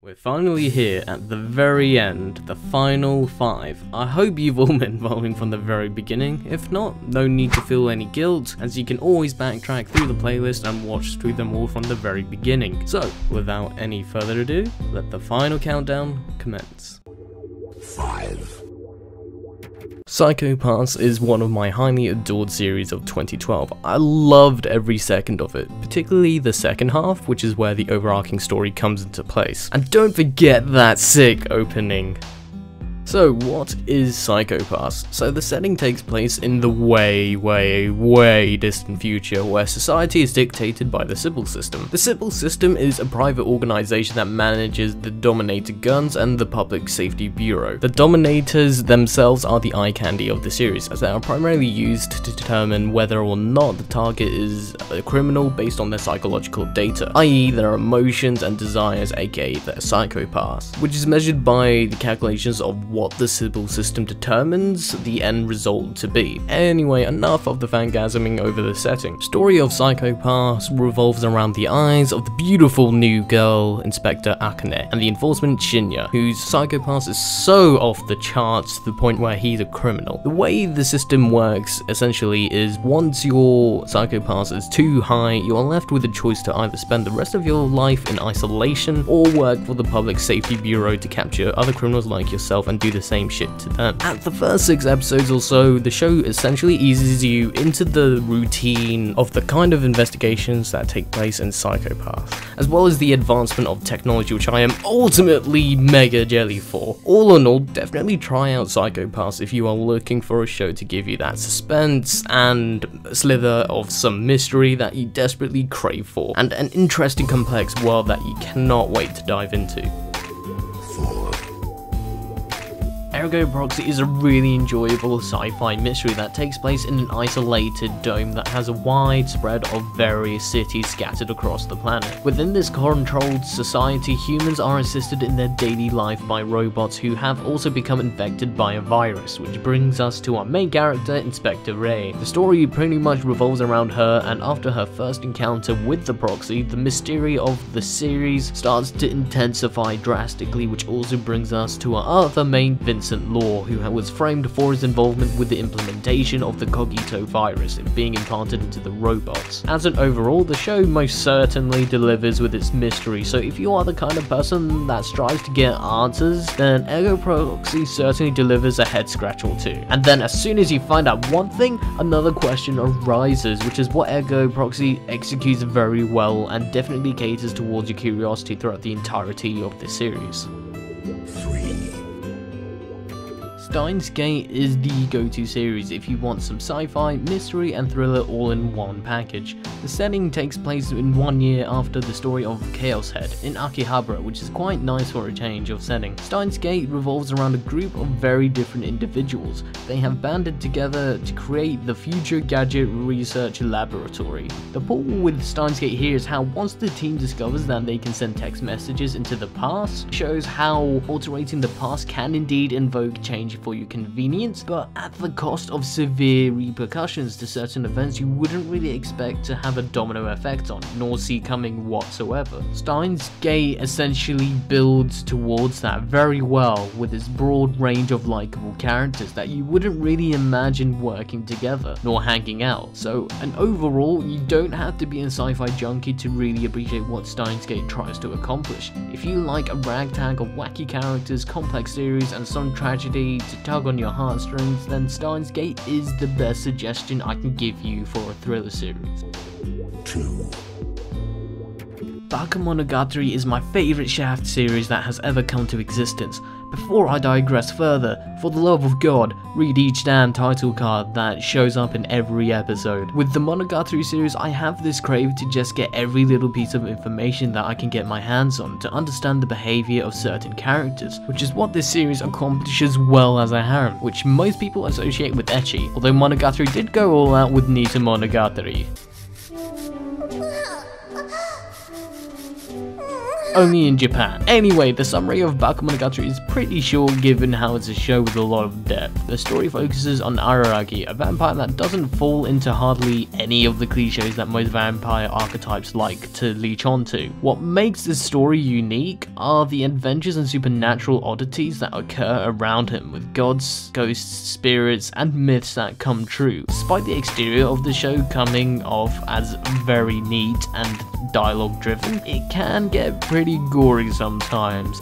We're finally here at the very end, the final 5. I hope you've all been following from the very beginning. If not, no need to feel any guilt, as you can always backtrack through the playlist and watch through them all from the very beginning. So, without any further ado, let the final countdown commence. 5. Psycho Pass is one of my highly adored series of 2012. I loved every second of it, particularly the second half, which is where the overarching story comes into place. And don't forget that sick opening. So what is Psycho Pass? So the setting takes place in the way distant future where society is dictated by the Sybil system. The Sybil system is a private organization that manages the Dominator guns and the Public Safety Bureau. The Dominators themselves are the eye candy of the series, as they are primarily used to determine whether or not the target is a criminal based on their psychological data, i.e. their emotions and desires, aka their Psycho Pass, which is measured by the calculations of what the Sybil system determines the end result to be. Anyway, enough of the fangasming over the setting. Story of Psycho Pass revolves around the eyes of the beautiful new girl, Inspector Akane, and the enforcement Shinya, whose Psycho Pass is so off the charts to the point where he's a criminal. The way the system works essentially is once your Psycho Pass is too high, you are left with a choice to either spend the rest of your life in isolation or work for the Public Safety Bureau to capture other criminals like yourself and do the same shit to them. At the first 6 episodes or so, the show essentially eases you into the routine of the kind of investigations that take place in Psycho Pass, as well as the advancement of technology, which I am ultimately mega jelly for. All in all, definitely try out Psycho Pass if you are looking for a show to give you that suspense and a slither of some mystery that you desperately crave for, and an interesting complex world that you cannot wait to dive into. Ergo Proxy is a really enjoyable sci-fi mystery that takes place in an isolated dome that has a wide spread of various cities scattered across the planet. Within this controlled society, humans are assisted in their daily life by robots who have also become infected by a virus, which brings us to our main character, Inspector Ray. The story pretty much revolves around her, and after her first encounter with the Proxy, the mystery of the series starts to intensify drastically, which also brings us to our other main, Vincent Law, who was framed for his involvement with the implementation of the Cogito virus being implanted into the robots. As an overall, the show most certainly delivers with its mystery, so if you are the kind of person that strives to get answers, then Ergo Proxy certainly delivers a head scratch or two. And then as soon as you find out one thing, another question arises, which is what Ergo Proxy executes very well and definitely caters towards your curiosity throughout the entirety of the series. 3. Steins Gate is the go-to series if you want some sci-fi, mystery and thriller all in one package. The setting takes place in 1 year after the story of Chaos Head in Akihabara, which is quite nice for a change of setting. Steins Gate revolves around a group of very different individuals. They have banded together to create the Future Gadget Research Laboratory. The pull with Steins Gate here is how once the team discovers that they can send text messages into the past, shows how altering the past can indeed invoke change for your convenience, but at the cost of severe repercussions to certain events you wouldn't really expect to have a domino effect on, nor see coming whatsoever. Steins Gate essentially builds towards that very well with its broad range of likable characters that you wouldn't really imagine working together, nor hanging out. So, and overall, you don't have to be a sci-fi junkie to really appreciate what Steins Gate tries to accomplish. If you like a ragtag of wacky characters, complex theories, and some tragedy to tug on your heartstrings, then Steins Gate is the best suggestion I can give you for a thriller series. 2. Bakemonogatari is my favourite Shaft series that has ever come to existence. Before I digress further, for the love of God, read each damn title card that shows up in every episode. With the Monogatari series, I have this crave to just get every little piece of information that I can get my hands on to understand the behaviour of certain characters, which is what this series accomplishes well as a harem, which most people associate with ecchi, although Monogatari did go all out with Nita Monogatari. only in Japan. Anyway, the summary of Bakemonogatari is pretty short given how it's a show with a lot of depth. The story focuses on Araragi, a vampire that doesn't fall into hardly any of the cliches that most vampire archetypes like to leech onto. What makes this story unique are the adventures and supernatural oddities that occur around him, with gods, ghosts, spirits, and myths that come true. Despite the exterior of the show coming off as very neat and dialogue driven, it can get pretty gory sometimes.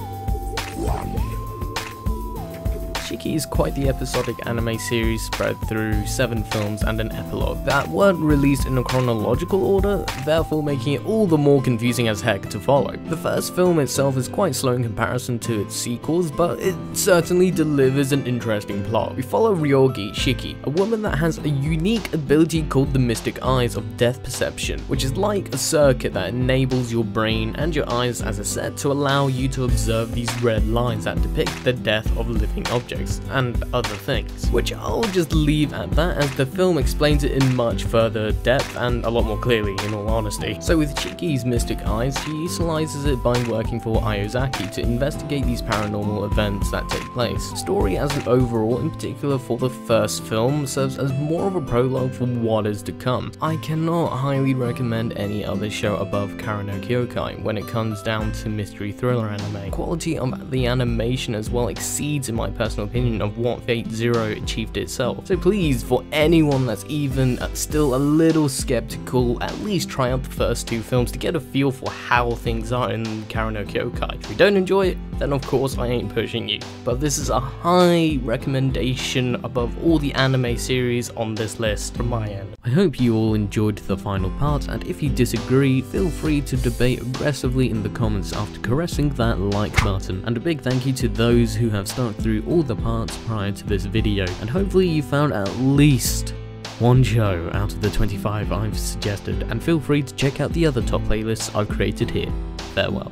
Shiki is quite the episodic anime series spread through 7 films and an epilogue that weren't released in a chronological order, therefore making it all the more confusing as heck to follow. The first film itself is quite slow in comparison to its sequels, but it certainly delivers an interesting plot. We follow Ryogi Shiki, a woman that has a unique ability called the Mystic Eyes of Death Perception, which is like a circuit that enables your brain and your eyes as a set to allow you to observe these red lines that depict the death of living objects and other things, which I'll just leave at that as the film explains it in much further depth and a lot more clearly, in all honesty. So with Shiki's Mystic Eyes, she utilizes it by working for Ayozaki to investigate these paranormal events that take place. The story as an overall, in particular for the first film, serves as more of a prologue for what is to come. I cannot highly recommend any other show above Kara no Kyokai when it comes down to mystery thriller anime. Quality of the animation as well exceeds, in my personal opinion, of what Fate Zero achieved itself. So please, for anyone that's even still a little skeptical, at least try out the first 2 films to get a feel for how things are in Kara no Kyokai. If you don't enjoy it, then of course I ain't pushing you. But this is a high recommendation above all the anime series on this list from my end. I hope you all enjoyed the final part, and if you disagree, feel free to debate aggressively in the comments after caressing that like button. And a big thank you to those who have stuck through all the parts prior to this video, and hopefully you found at least one show out of the 25 I've suggested, and feel free to check out the other top playlists I've created here. Farewell.